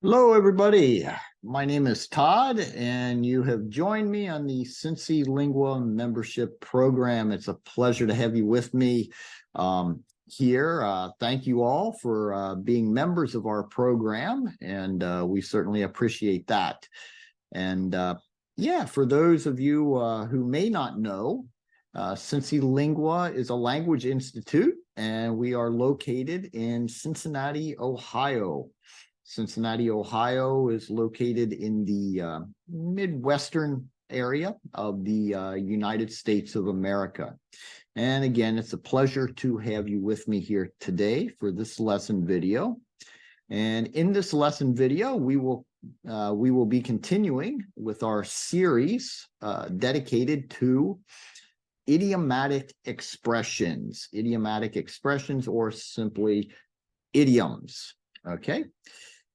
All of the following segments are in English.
Hello, everybody. My name is Todd, and you have joined me on the CINCILINGUA membership program. It's a pleasure to have you with me here. Thank you all for being members of our program, and we certainly appreciate that. And yeah, for those of you who may not know, CINCILINGUA is a language institute, and we are located in Cincinnati, Ohio. Cincinnati, Ohio is located in the Midwestern area of the United States of America. And again, it's a pleasure to have you with me here today for this lesson video. And in this lesson video, we will be continuing with our series dedicated to idiomatic expressions, or simply idioms. Okay.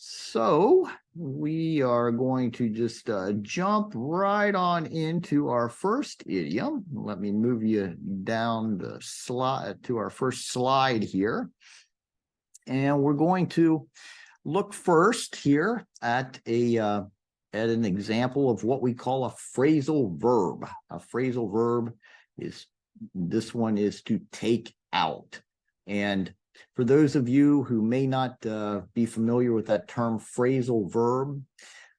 So we are going to just jump right on into our first idiom. Let me move you down the slide to our first slide here. And we're going to look first here at an example of what we call a phrasal verb. A phrasal verb is, this one is to take out. And for those of you who may not be familiar with that term phrasal verb,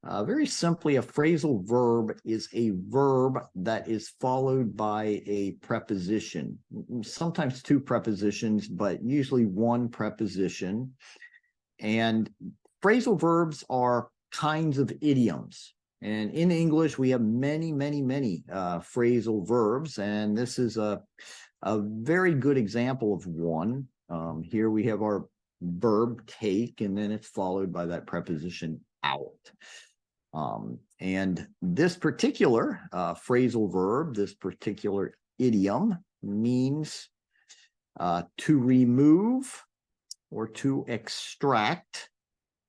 very simply, a phrasal verb is a verb that is followed by a preposition, sometimes two prepositions, but usually one preposition. And phrasal verbs are kinds of idioms. And in English, we have many phrasal verbs, and this is a very good example of one. Here we have our verb take, and then it's followed by that preposition out. And this particular phrasal verb, this particular idiom, means to remove or to extract,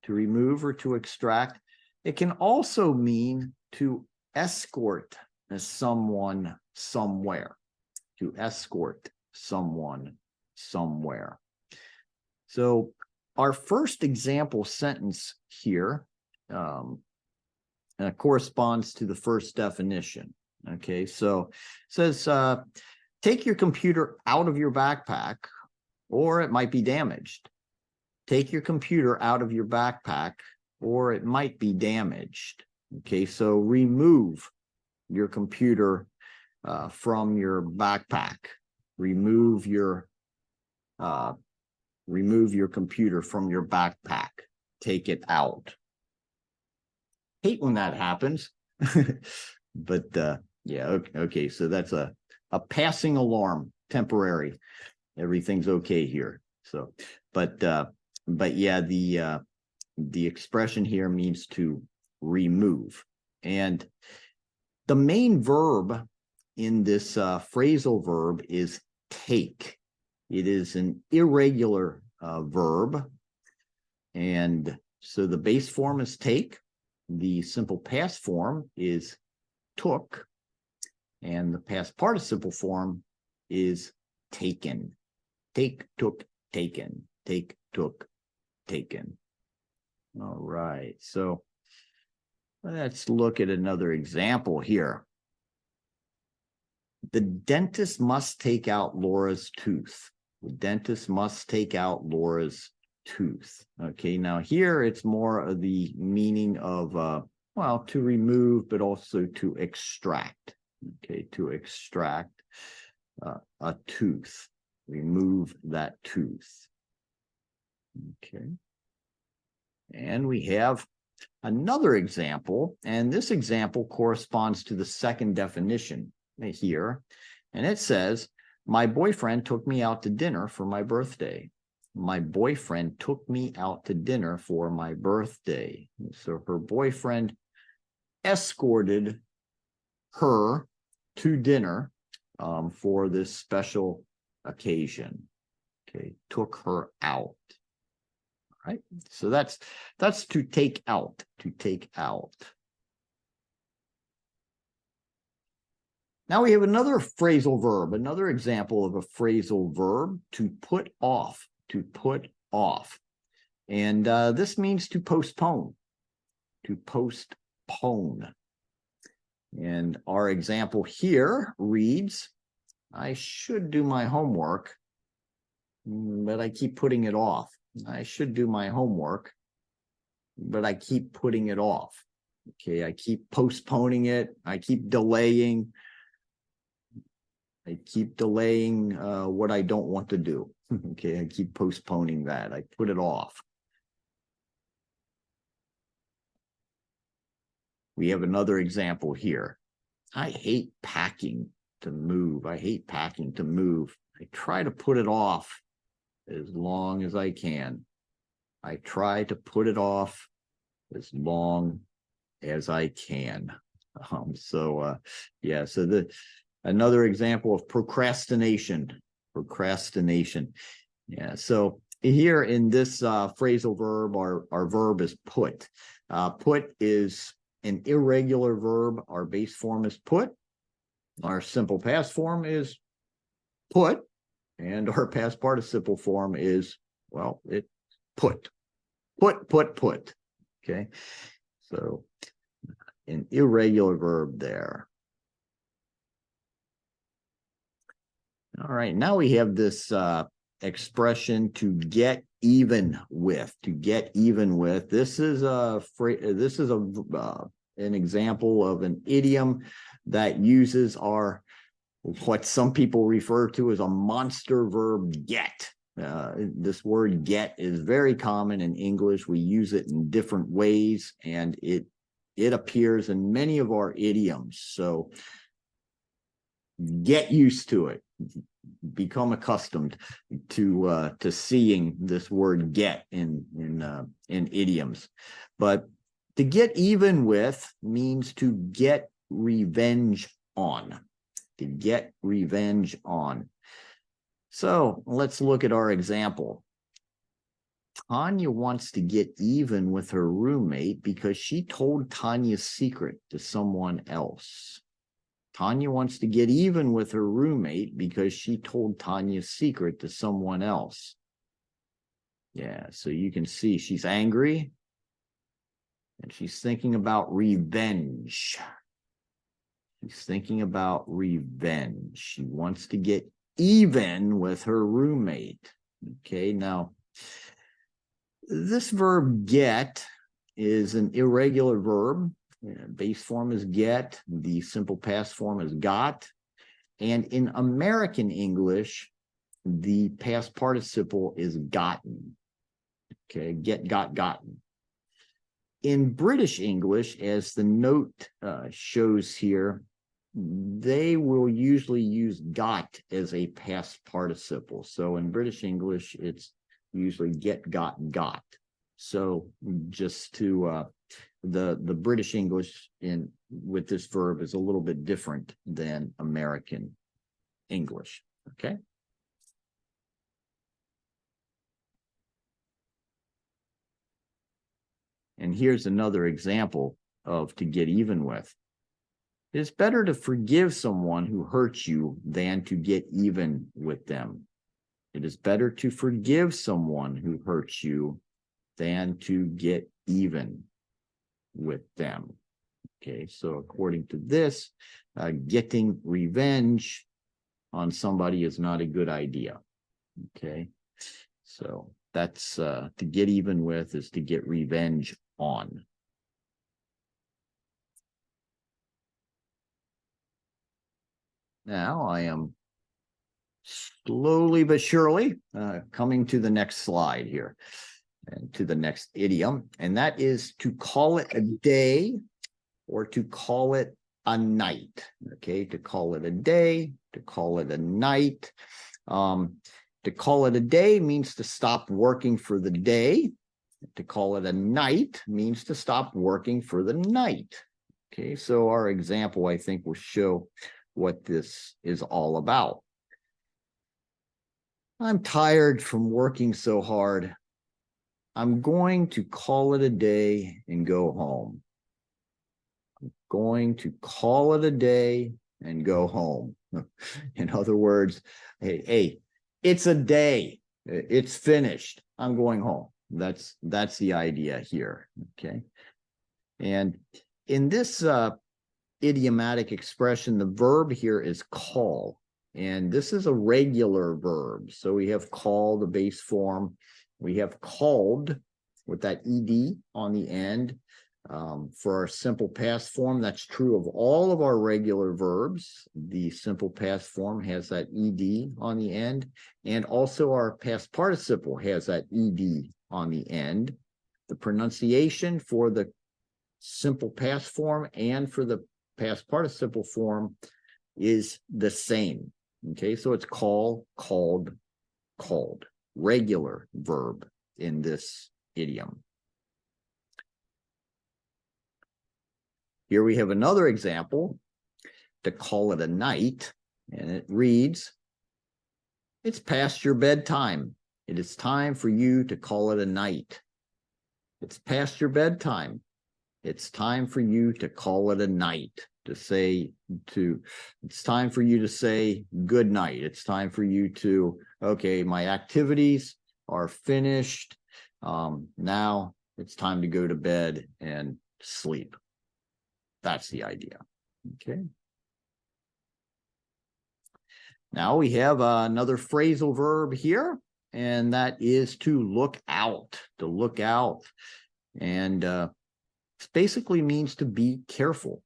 to remove or to extract. It can also mean to escort someone somewhere, to escort someone somewhere. So our first example sentence here corresponds to the first definition. Okay, so it says, take your computer out of your backpack, or it might be damaged. Take your computer out of your backpack, or it might be damaged. Okay, so remove your computer from your backpack. Remove your computer from your backpack. Take it out. Hate when that happens. But yeah, okay, so that's a passing alarm, temporary. Everything's okay here. So, but yeah, the expression here means to remove. And the main verb in this phrasal verb is take. It is an irregular verb. And so the base form is take. The simple past form is took. And the past participle form is taken. Take, took, taken. Take, took, taken. All right. So let's look at another example here. The dentist must take out Laura's tooth. The dentist must take out Laura's tooth. Okay, now here it's more of the meaning of, well, to remove, but also to extract. Okay, to extract a tooth. Remove that tooth. Okay. And we have another example, and this example corresponds to the second definition here. And it says, my boyfriend took me out to dinner for my birthday. My boyfriend took me out to dinner for my birthday. So her boyfriend escorted her to dinner for this special occasion. Okay, took her out. All right, so that's to take out, to take out. Now we have another phrasal verb, another example of a phrasal verb, to put off, to put off. And this means to postpone, to postpone. And our example here reads, I should do my homework, but I keep putting it off. I should do my homework, but I keep putting it off. Okay, I keep postponing it. I keep delaying. I keep delaying what I don't want to do. Okay, I keep postponing that. I put it off. We have another example here. I hate packing to move. I hate packing to move. I try to put it off as long as I can. I try to put it off as long as I can. Yeah, so another example of procrastination. Procrastination. Yeah, so here in this phrasal verb, our verb is put. Put is an irregular verb. Our base form is put. Our simple past form is put. And our past participle form is, well, it put. Put. Okay, so an irregular verb there. All right, now we have this expression to get even with. To get even with. This is an example of an idiom that uses what some people refer to as a monster verb get. This word get is very common in English. We use it in different ways, and it appears in many of our idioms. So get used to it. Become accustomed to seeing this word get in idioms. But to get even with means to get revenge on. To get revenge on. So let's look at our example. Tanya wants to get even with her roommate because she told Tanya's secret to someone else. Tanya wants to get even with her roommate because she told Tanya's secret to someone else. Yeah, so you can see she's angry and she's thinking about revenge. She's thinking about revenge. She wants to get even with her roommate. Okay, now this verb get is an irregular verb. Base form is get. The simple past form is got. And in American English, the past participle is gotten. Okay, get, got, gotten. In British English, as the note shows here, they will usually use got as a past participle. So in British English, it's usually get, got, got. So just to the British English with this verb is a little bit different than American English. Okay. And here's another example of to get even with. It's better to forgive someone who hurts you than to get even with them. It is better to forgive someone who hurts you than to get even with them. Okay, so according to this, getting revenge on somebody is not a good idea. Okay, so that's to get even with is to get revenge on. Now I am slowly but surely coming to the next slide here and to the next idiom, and that is to call it a day or to call it a night. Okay, to call it a day, to call it a night. To call it a day means to stop working for the day. To call it a night means to stop working for the night. Okay, so our example, I think, will show what this is all about. I'm tired from working so hard. I'm going to call it a day and go home. I'm going to call it a day and go home. In other words, hey, it's a day. It's finished. I'm going home. That's the idea here. Okay. And in this idiomatic expression, the verb here is call. And this is a regular verb. So we have call, the base form. We have called with that ed on the end. For our simple past form, that's true of all of our regular verbs. The simple past form has that ed on the end. And also our past participle has that ed on the end. The pronunciation for the simple past form and for the past participle form is the same. Okay, so it's call, called, called. Regular verb in this idiom. Here we have another example, to call it a night, and it reads, it's past your bedtime. It is time for you to call it a night. It's past your bedtime. It's time for you to call it a night. It's time for you to say good night. It's time for you to, okay, my activities are finished. Now it's time to go to bed and sleep. That's the idea. Okay. Now we have another phrasal verb here, and that is to look out, to look out. And it basically means to be careful,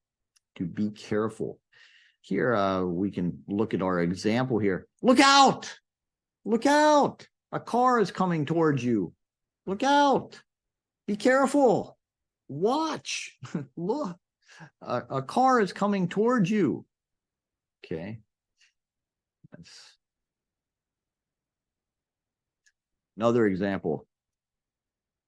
to be careful. Here we can look at our example here. Look out! Look out! A car is coming towards you. Look out! Be careful! Watch! Look! A car is coming towards you. Okay. That's another example.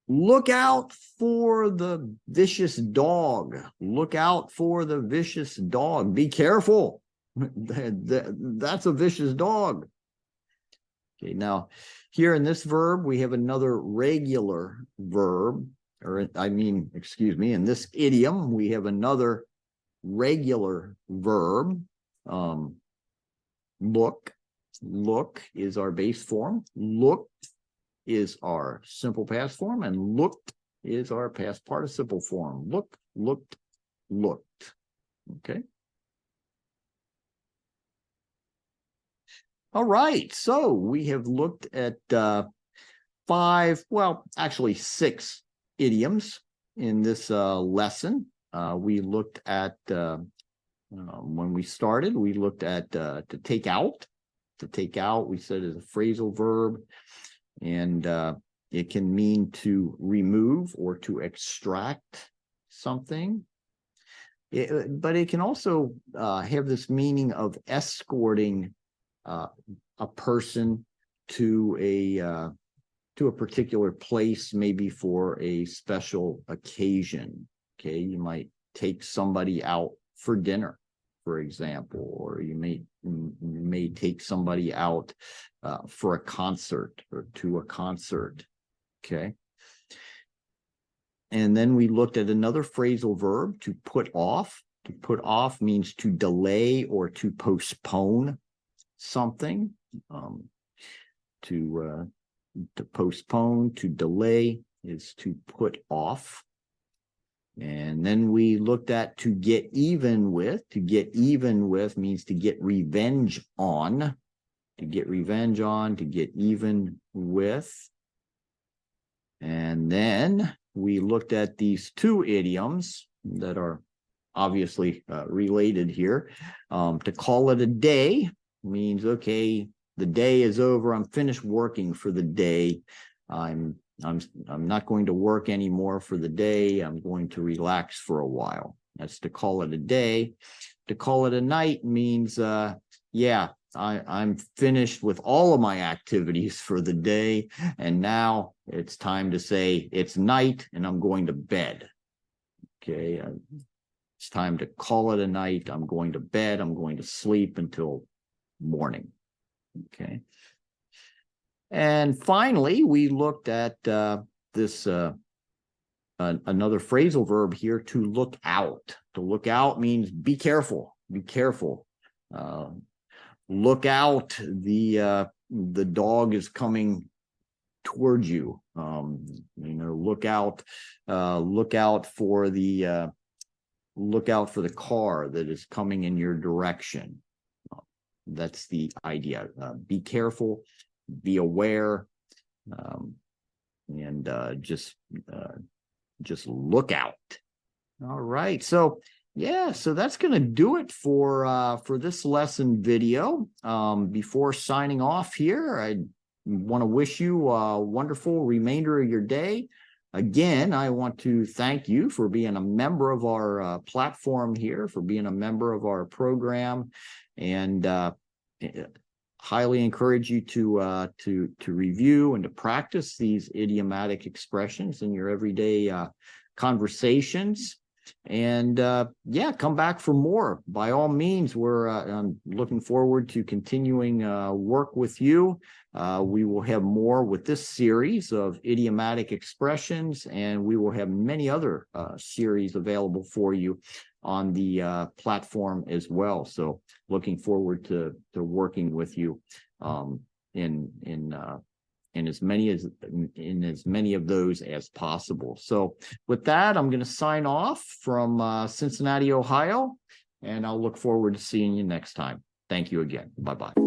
Look out for the vicious dog. Look out for the vicious dog. Be careful. That's a vicious dog. Okay, now here in this verb, we have another regular verb, in this idiom, we have another regular verb. Look. Look is our base form. Look is our simple past form, and looked is our past participle form. Look, looked, looked. Okay. All right, so we have looked at 6 idioms in this lesson. We looked at, when we started, we looked at to take out. To take out, we said, is a phrasal verb, and it can mean to remove or to extract something. But it can also have this meaning of escorting a person to a particular place, maybe for a special occasion. Okay, you might take somebody out for dinner, for example, or you may take somebody out for a concert or to a concert. Okay. And then we looked at another phrasal verb, to put off. To put off means to delay or to postpone something. To postpone, to delay is to put off. And then we looked at to get even with. To get even with means to get revenge on. To get revenge on, to get even with. And then we looked at these 2 idioms that are obviously related here. To call it a day means, okay, the day is over. I'm finished working for the day. I'm not going to work anymore for the day. I'm going to relax for a while. That's to call it a day. To call it a night means, I'm finished with all of my activities for the day, and now it's time to say it's night and I'm going to bed. Okay, it's time to call it a night. I'm going to bed. I'm going to sleep until morning. Okay. And finally, we looked at this another phrasal verb here, to look out. To look out means be careful. Be careful. Look out. The dog is coming towards you. Look out for the car that is coming in your direction. That's the idea. Be careful, be aware, and just look out. All right. So yeah, so that's going to do it for this lesson video. Before signing off here, I want to wish you a wonderful remainder of your day. Again, I want to thank you for being a member of our platform here, for being a member of our program, and highly encourage you to review and to practice these idiomatic expressions in your everyday conversations. And yeah, come back for more. By all means, I'm looking forward to continuing work with you. We will have more with this series of idiomatic expressions, and we will have many other series available for you on the platform as well. So looking forward to working with you in as many of those as possible. So with that, I'm going to sign off from Cincinnati, Ohio, and I'll look forward to seeing you next time. Thank you again. Bye-bye.